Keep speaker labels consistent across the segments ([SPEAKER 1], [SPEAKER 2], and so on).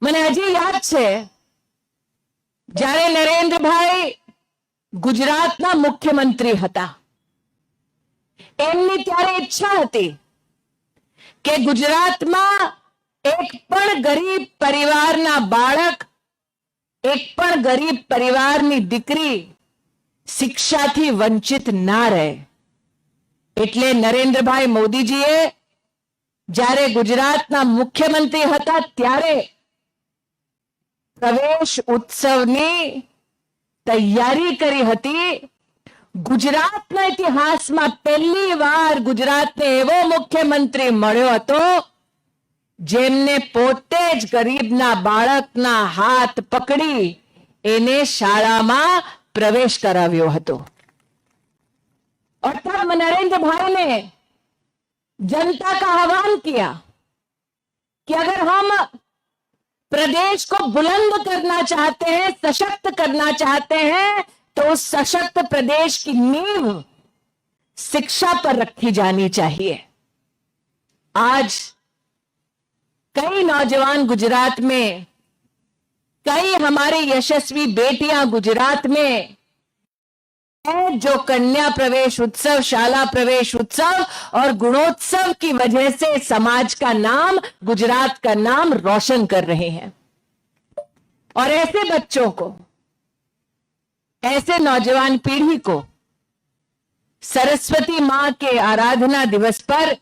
[SPEAKER 1] મને હજી યાદ છે જ્યારે નરેન્દ્રભાઈ ગુજરાતના મુખ્યમંત્રી હતા, એમની ત્યારે ઈચ્છા હતી કે ગુજરાતમાં એક પણ ગરીબ પરિવારના બાળક, એક પણ ગરીબ પરિવારની દીકરી શિક્ષાથી વંચિત ના રહે. એટલે નરેન્દ્રભાઈ મોદીજીએ જ્યારે ગુજરાતના મુખ્યમંત્રી હતા ત્યારે પ્રવેશ ઉત્સવની તૈયારી કરી હતી. ગુજરાતના ઇતિહાસમાં પહેલી વાર ગુજરાતને એવો મુખ્યમંત્રી મળ્યો હતો જેમને પોતે જ ગરીબના બાળકના હાથ પકડી એને શાળામાં प्रवेश कराव्यो हतो. और तब नरेंद्र भाई ने जनता का आह्वान किया कि अगर हम प्रदेश को बुलंद करना चाहते हैं, सशक्त करना चाहते हैं, तो उस सशक्त प्रदेश की नींव शिक्षा पर रखी जानी चाहिए. आज कई नौजवान गुजरात में, कई हमारे यशस्वी बेटियां गुजरात में जो कन्या प्रवेश उत्सव, शाला प्रवेश उत्सव और गुणोत्सव की वजह से समाज का नाम, गुजरात का नाम रोशन कर रहे हैं. और ऐसे बच्चों को, ऐसे नौजवान पीढ़ी को सरस्वती मां के आराधना दिवस पर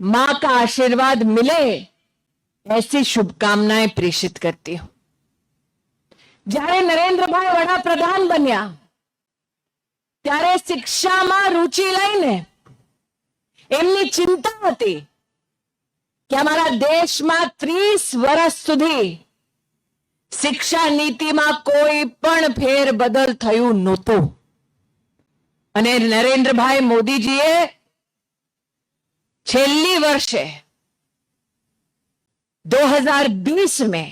[SPEAKER 1] मां का आशीर्वाद मिले, ऐसी शुभकामनाएं प्रेषित करती हूं. જ્યારે નરેન્દ્રભાઈ વડાપ્રધાન બન્યા ત્યારે શિક્ષામાં રુચિ લઈને એમની ચિંતા હતી કે અમારા દેશમાં 30 વર્ષ સુધી શિક્ષા નીતિમાં કોઈ પણ ફેરબદલ થયું નહોતું. અને નરેન્દ્રભાઈ મોદીજીએ છેલ્લી વર્ષે 2020 में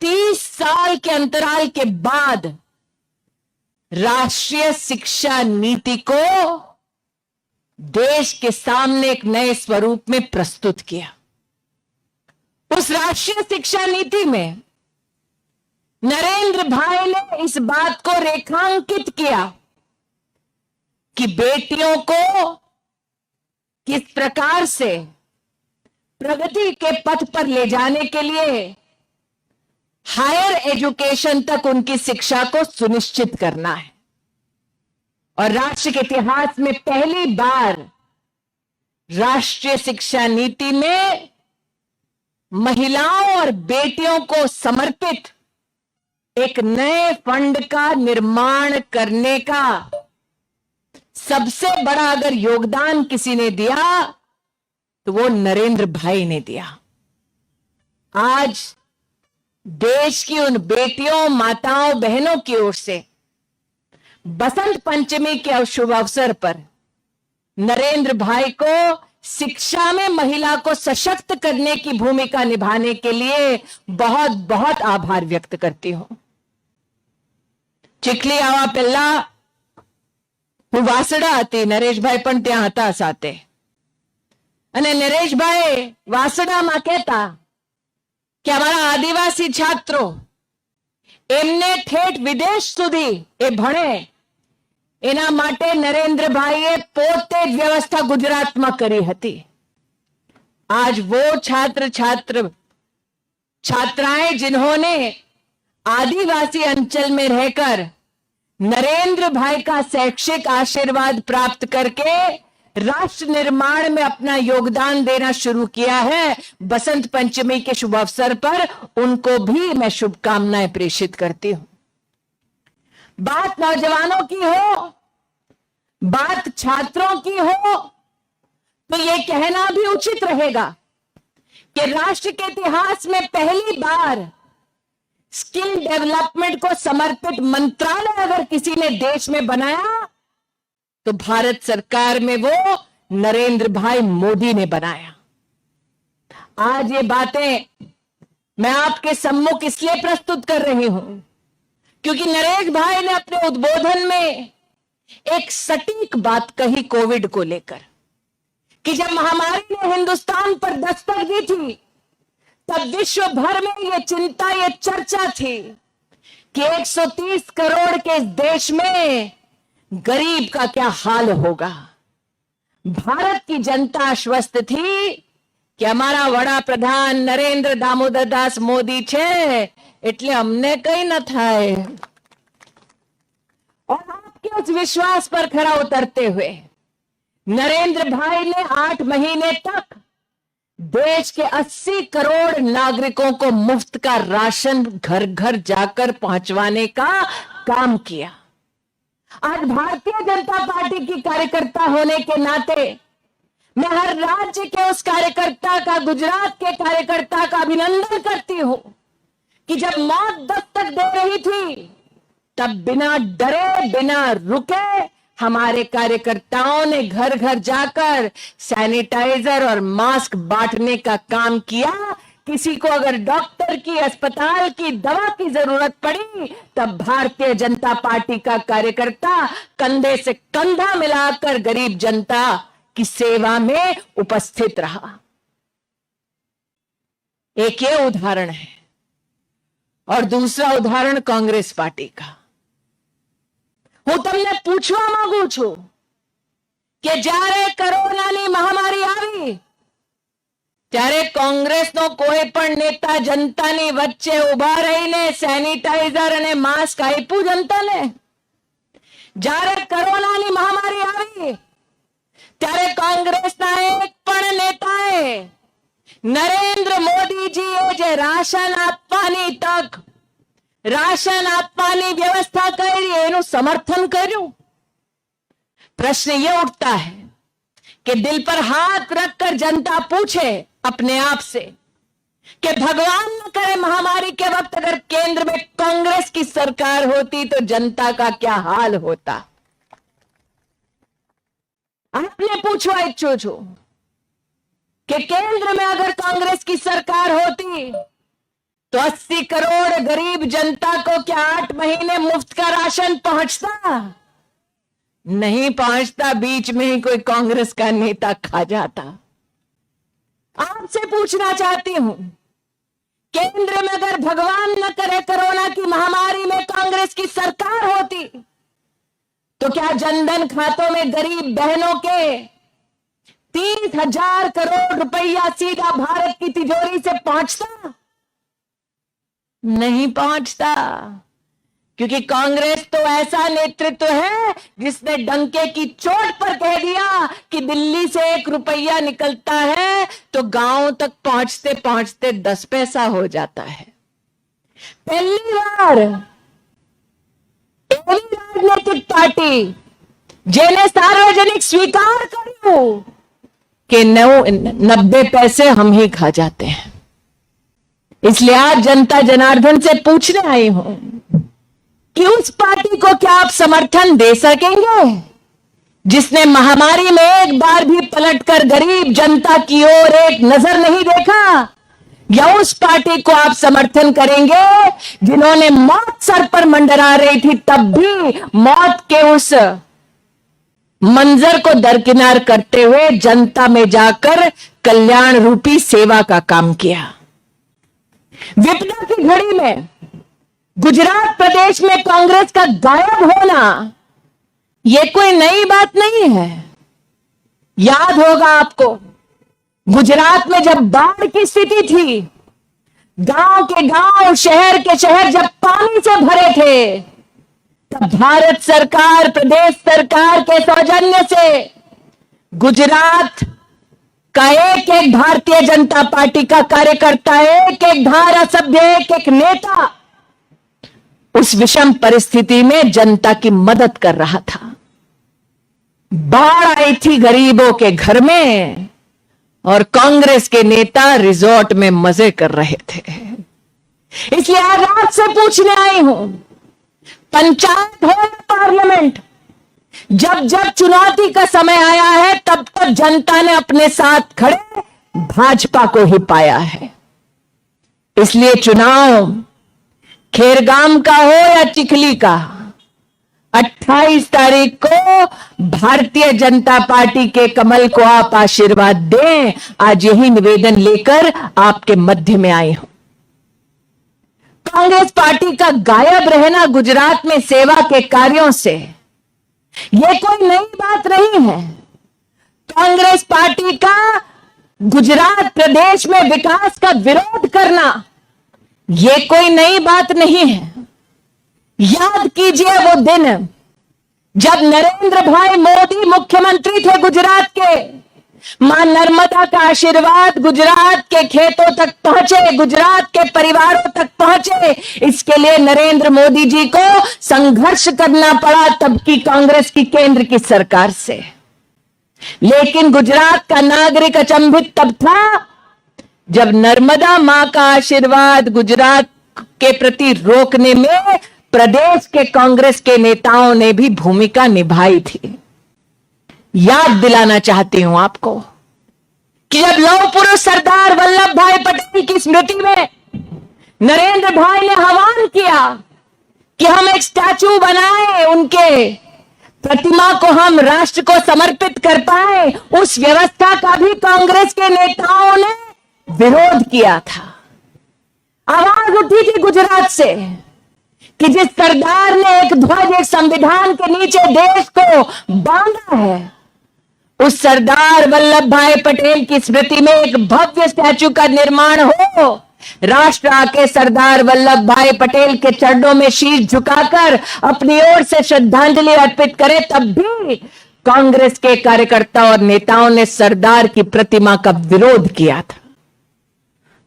[SPEAKER 1] 30 साल के अंतराल के बाद राष्ट्रीय शिक्षा नीति को देश के सामने एक नए स्वरूप में प्रस्तुत किया. उस राष्ट्रीय शिक्षा नीति में नरेंद्र भाई ने इस बात को रेखांकित किया कि बेटियों को किस प्रकार से प्रगति के पथ पर ले जाने के लिए हायर एजुकेशन तक उनकी शिक्षा को सुनिश्चित करना है. और राष्ट्र के इतिहास में पहली बार राष्ट्रीय शिक्षा नीति में महिलाओं और बेटियों को समर्पित एक नए फंड का निर्माण करने का सबसे बड़ा अगर योगदान किसी ने दिया तो वो नरेंद्र भाई ने दिया. आज देश की उन बेटियों, माताओं, बहनों की ओर से बसंत पंचमी के शुभ अवसर पर नरेंद्र भाई को शिक्षा में महिला को सशक्त करने की भूमिका निभाने के लिए बहुत बहुत आभार व्यक्त करती हूं. ચીખલી આવા પહેલા હું વાસડા હતી, નરેશભાઈ પણ ત્યાં હતા સાથે. અને નરેશભાઈ વાસડામાં કહેતા કે અમારા આદિવાસી છાત્રો એમને ઠેઠ વિદેશ સુધી એ ભણે એના માટે નરેન્દ્રભાઈએ પોતે જ વ્યવસ્થા ગુજરાતમાં કરી હતી. आज वो छात्राएं जिन्होंने आदिवासी अंचल में रहकर नरेंद्र भाई का शैक्षिक आशीर्वाद प्राप्त करके राष्ट्र निर्माण में अपना योगदान देना शुरू किया है, बसंत पंचमी के शुभ अवसर पर उनको भी मैं शुभकामनाएं प्रेषित करती हूं. बात नौजवानों की हो, बात छात्रों की हो, तो ये कहना भी उचित रहेगा कि राष्ट्र के इतिहास में पहली बार स्किल डेवलपमेंट को समर्पित मंत्रालय अगर किसी ने देश में बनाया तो भारत सरकार में वो नरेंद्र भाई मोदी ने बनाया. आज ये बातें मैं आपके सम्मुख इसलिए प्रस्तुत कर रही हूं क्योंकि नरेंद्र भाई ने अपने उद्बोधन में एक सटीक बात कही कोविड को लेकर कि जब महामारी ने हिंदुस्तान पर दस्तक दी थी तब विश्व भर में ये चिंता, ये चर्चा थी कि 130 करोड़ के इस देश में गरीब का क्या हाल होगा। भारत की जनता आश्वस्त थी कि हमारा वड़ा प्रधान नरेंद्र दामोदर दास मोदी छे એટલે અમને કઈ ન થાય। और आपके उस विश्वास पर खरा उतरते हुए नरेंद्र भाई ने 8 महीने तक देश के 80 करोड़ नागरिकों को मुफ्त का राशन घर घर जाकर पहुंचवाने का काम किया। आज भारतीय जनता पार्टी की कार्यकर्ता होने के नाते मैं हर राज्य के उस कार्यकर्ता का, गुजरात के कार्यकर्ता का अभिनंदन करती हूं कि जब मौत दस्तक दे रही थी तब बिना डरे, बिना रुके हमारे कार्यकर्ताओं ने घर घर जाकर सैनिटाइजर और मास्क बांटने का काम किया। किसी को अगर डॉक्टर की, अस्पताल की, दवा की जरूरत पड़ी तब भारतीय जनता पार्टी का कार्यकर्ता कंधे से कंधा मिलाकर गरीब जनता की सेवा में उपस्थित रहा। एक ये उदाहरण है और दूसरा उदाहरण कांग्रेस पार्टी का। હું તમને પૂછવા માંગુ છું કે જ્યારે કોરોનાની મહામારી આવી ત્યારે કોંગ્રેસનો કોઈ પણ નેતા જનતાની વચ્ચે ઊભા રહીને સેનિટાઈઝર અને માસ્ક આપ્યું જનતાને? જ્યારે કોરોનાની મહામારી આવી ત્યારે કોંગ્રેસના એક પણ નેતાએ નરેન્દ્ર મોદીજીએ જે રાશન આપવાની તક, राशन आपवानी व्यवस्था करी एनु समर्थन कर्यु? प्रश्न ये उठता है कि दिल पर हाथ रखकर जनता पूछे अपने आप से कि भगवान न करे महामारी के वक्त अगर केंद्र में कांग्रेस की सरकार होती तो जनता का क्या हाल होता। आपने पूछो इच्छू छू कि केंद्र में अगर कांग्रेस की सरकार होती तो 80 करोड़ गरीब जनता को क्या 8 महीने मुफ्त का राशन पहुंचता? नहीं पहुंचता, बीच में ही कोई कांग्रेस का नेता खा जाता। आपसे पूछना चाहती हूं, केंद्र में अगर भगवान न करे कोरोना की महामारी में कांग्रेस की सरकार होती तो क्या जनधन खातों में गरीब बहनों के 30,000 करोड़ रुपया सीधा भारत की तिजोरी से पहुंचता? नहीं पहुंचता, क्योंकि कांग्रेस तो ऐसा नेतृत्व है जिसने डंके की चोट पर कह दिया कि दिल्ली से 1 रुपया निकलता है तो गांव तक पहुंचते पहुंचते 10 पैसा हो जाता है। पहली बार एवी राजनीतिक पार्टी जेने सार्वजनिक स्वीकार कर्यु कि 90 पैसे हम ही खा जाते हैं। इसलिए आज जनता जनार्दन से पूछने आई हूं कि उस पार्टी को क्या आप समर्थन दे सकेंगे जिसने महामारी में एक बार भी पलटकर गरीब जनता की ओर एक नजर नहीं देखा? या उस पार्टी को आप समर्थन करेंगे जिन्होंने मौत सर पर मंडरा रही थी तब भी मौत के उस मंजर को दरकिनार करते हुए जनता में जाकर कल्याण रूपी सेवा का काम किया? विपदा की घड़ी में गुजरात प्रदेश में कांग्रेस का गायब होना यह कोई नई बात नहीं है। याद होगा आपको, गुजरात में जब बाढ़ की स्थिति थी, गांव के गांव, शहर के शहर जब पानी से भरे थे, तब भारत सरकार, प्रदेश सरकार के सौजन्य से गुजरात का एक एक भारतीय जनता पार्टी का कार्यकर्ता, एक एक धारा सभ्य, एक एक नेता उस विषम परिस्थिति में जनता की मदद कर रहा था। बाढ़ आई थी गरीबों के घर में और कांग्रेस के नेता रिजॉर्ट में मजे कर रहे थे। इसलिए आज आपसे पूछने आई हूं, पंचायत हो या पार्लियामेंट, जब जब चुनौती का समय आया है तब तक जनता ने अपने साथ खड़े भाजपा को ही पाया है। इसलिए चुनाव खेरगाम का हो या चिखली का, 28 तारीख को भारतीय जनता पार्टी के कमल को आप आशीर्वाद दें। आज यही निवेदन लेकर आपके मध्य में आई हूं। कांग्रेस पार्टी का गायब रहना गुजरात में सेवा के कार्यों से यह कोई नई बात नहीं है। कांग्रेस पार्टी का गुजरात प्रदेश में विकास का विरोध करना यह कोई नई बात नहीं है। याद कीजिए वो दिन जब नरेंद्र भाई मोदी मुख्यमंत्री थे गुजरात के। मां नर्मदा का आशीर्वाद गुजरात के खेतों तक पहुंचे, गुजरात के परिवारों तक पहुंचे। इसके लिए नरेंद्र मोदी जी को संघर्ष करना पड़ा तब की कांग्रेस की केंद्र की सरकार से। लेकिन गुजरात का नागरिक अचंभित तब था जब नर्मदा मां का आशीर्वाद गुजरात के प्रति रोकने में प्रदेश के कांग्रेस के नेताओं ने भी भूमिका निभाई थी। याद दिलाना चाहती हूं आपको कि जब लौह पुरुष सरदार वल्लभ भाई पटेल की स्मृति में नरेंद्र भाई ने आह्वान किया कि हम एक स्टैचू बनाएं, उनके प्रतिमा को हम राष्ट्र को समर्पित कर पाए, उस व्यवस्था का भी कांग्रेस के नेताओं ने विरोध किया था। आवाज उठी थी गुजरात से कि जिस सरदार ने एक ध्वज एक संविधान के नीचे देश को बांधा है, उस सरदार वल्लभ भाई पटेल की स्मृति में एक भव्य स्टैचू का निर्माण हो। राष्ट्र आके सरदार वल्लभ भाई पटेल के चरणों में शीश झुकाकर अपनी ओर से श्रद्धांजलि अर्पित करे, तब भी कांग्रेस के कार्यकर्ता और नेताओं ने सरदार की प्रतिमा का विरोध किया था।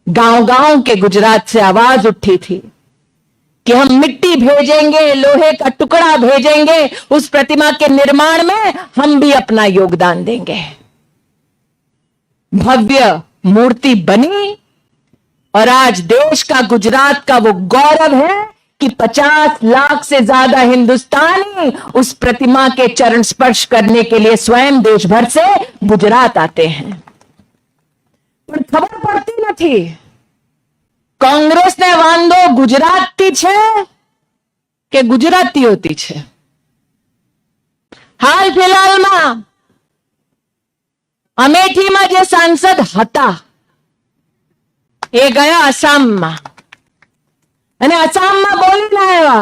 [SPEAKER 1] गांव-गांव के गुजरात से आवाज उठी थी कि हम मिट्टी भेजेंगे, लोहे का टुकड़ा भेजेंगे, उस प्रतिमा के निर्माण में हम भी अपना योगदान देंगे। भव्य मूर्ति बनी और आज देश का, गुजरात का वो गौरव है कि 50 लाख से ज्यादा हिंदुस्तानी उस प्रतिमा के चरण स्पर्श करने के लिए स्वयं देश भर से गुजरात आते हैं। पर खबर पड़ती न थी। कांग्रेसने वांधो गुजराती छे के गुजरातीओथी छे। हाल फिलहालમાં અમેઠીમાં જે સાંસદ હતા એ ગયા આસામમાં અને આસામમાં બોલીને આવ્યા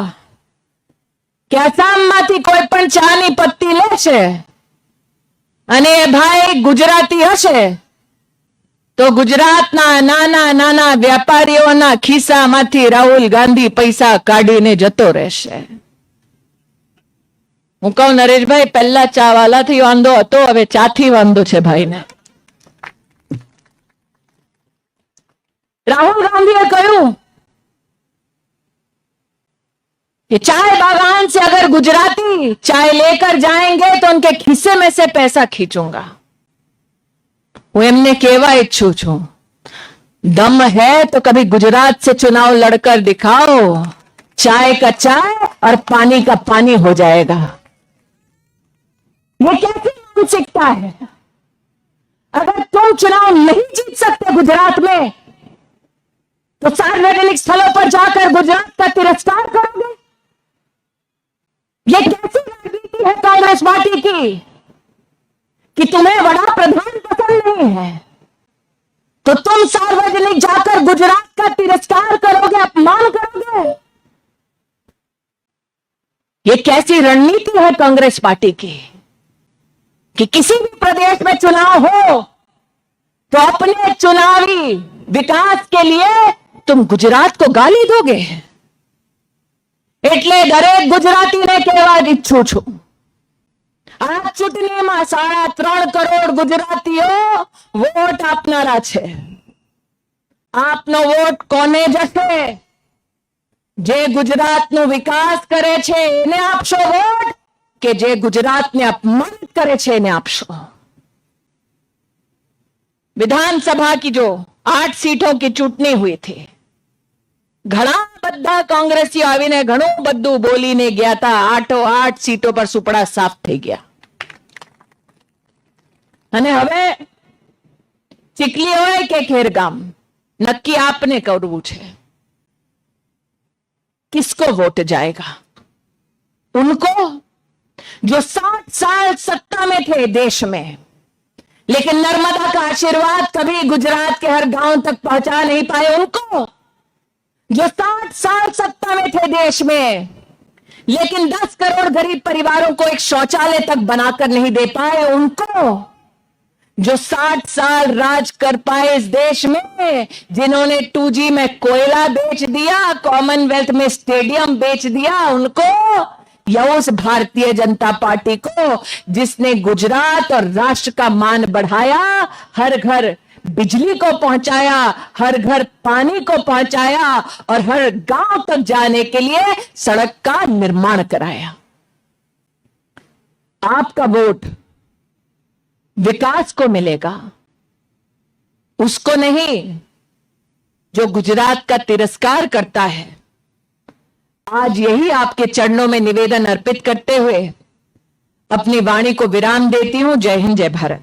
[SPEAKER 1] કે આસામમાંથી કોઈ પણ ચાની પત્તી લેશે અને એ ભાઈ ગુજરાતી હશે તો ગુજરાતના નાના નાના વેપારીઓના ખિસ્સામાંથી રાહુલ ગાંધી પૈસા કાઢીને જતો રહેશે। હું કહું નરેશભાઈ, પહેલા ચા વાલાથી વાંધો હતો, હવે ચાથી વાંધો છે ભાઈને। राहुल गांधी ने कहूं कि चाय बागान से अगर गुजराती चाय लेकर जाएंगे तो उनके खिस्से में से पैसा खींचूंगा। वो एमने कहवा इच्छू छू, दम है तो कभी गुजरात से चुनाव लड़कर दिखाओ, चाय का चाय और पानी का पानी हो जाएगा। ये कैसी मानसिकता है? अगर तुम चुनाव नहीं जीत सकते गुजरात में तो सार्वजनिक स्थलों पर जाकर गुजरात का तिरस्कार करोगे? ये कैसी राजनीति है कांग्रेस पार्टी की कि तुम्हें बड़ा प्रधान पसंद नहीं है तो तुम सार्वजनिक जाकर गुजरात का तिरस्कार करोगे, अपमान करोगे? ये कैसी रणनीति है कांग्रेस पार्टी की कि किसी भी प्रदेश में चुनाव हो तो अपने चुनावी विकास के लिए तुम गुजरात को गाली दोगे। એટલે દરેક ગુજરાતીને કહેવા ઈચ્છું છું, આ ચૂંટણીમાં 3.5 કરોડ ગુજરાતીઓ વોટ આપનારા છે। આપનો વોટ કોને જશે? જે ગુજરાતનો વિકાસ કરે છે એને આપશો વોટ કે જે ગુજરાતને અપમાનિત કરે છે એને આપશો? विधानसभा की जो 8 सीटों की चूंटनी हुई थी, घणा बधा कांग्रेसीओ आवीने घणुं बधुं बोलीने गया था। 8 सीटों पर सुपड़ा साफ थई गया अने हवे चीखली होय के खेरगाम नक्की आपने करवुं छे। किसको वोट जाएगा? उनको जो 60 साल सत्ता में थे देश में, लेकिन नर्मदा का आशीर्वाद कभी गुजरात के हर गांव तक पहुंचा नहीं पाए, उनको जो 60 साल सत्ता में थे देश में, लेकिन 10 करोड़ गरीब परिवारों को एक शौचालय तक बनाकर नहीं दे पाए, उनको जो 60 साल राज कर पाए इस देश में, जिन्होंने 2G में कोयला बेच दिया, कॉमनवेल्थ में स्टेडियम बेच दिया, उनको, या उस भारतीय जनता पार्टी को जिसने गुजरात और राष्ट्र का मान बढ़ाया, हर घर बिजली को पहुंचाया, हर घर पानी को पहुंचाया और हर गांव तक जाने के लिए सड़क का निर्माण कराया। आपका वोट विकास को मिलेगा, उसको नहीं जो गुजरात का तिरस्कार करता है। आज यही आपके चरणों में निवेदन अर्पित करते हुए अपनी वाणी को विराम देती हूं। जय हिंद, जय भारत।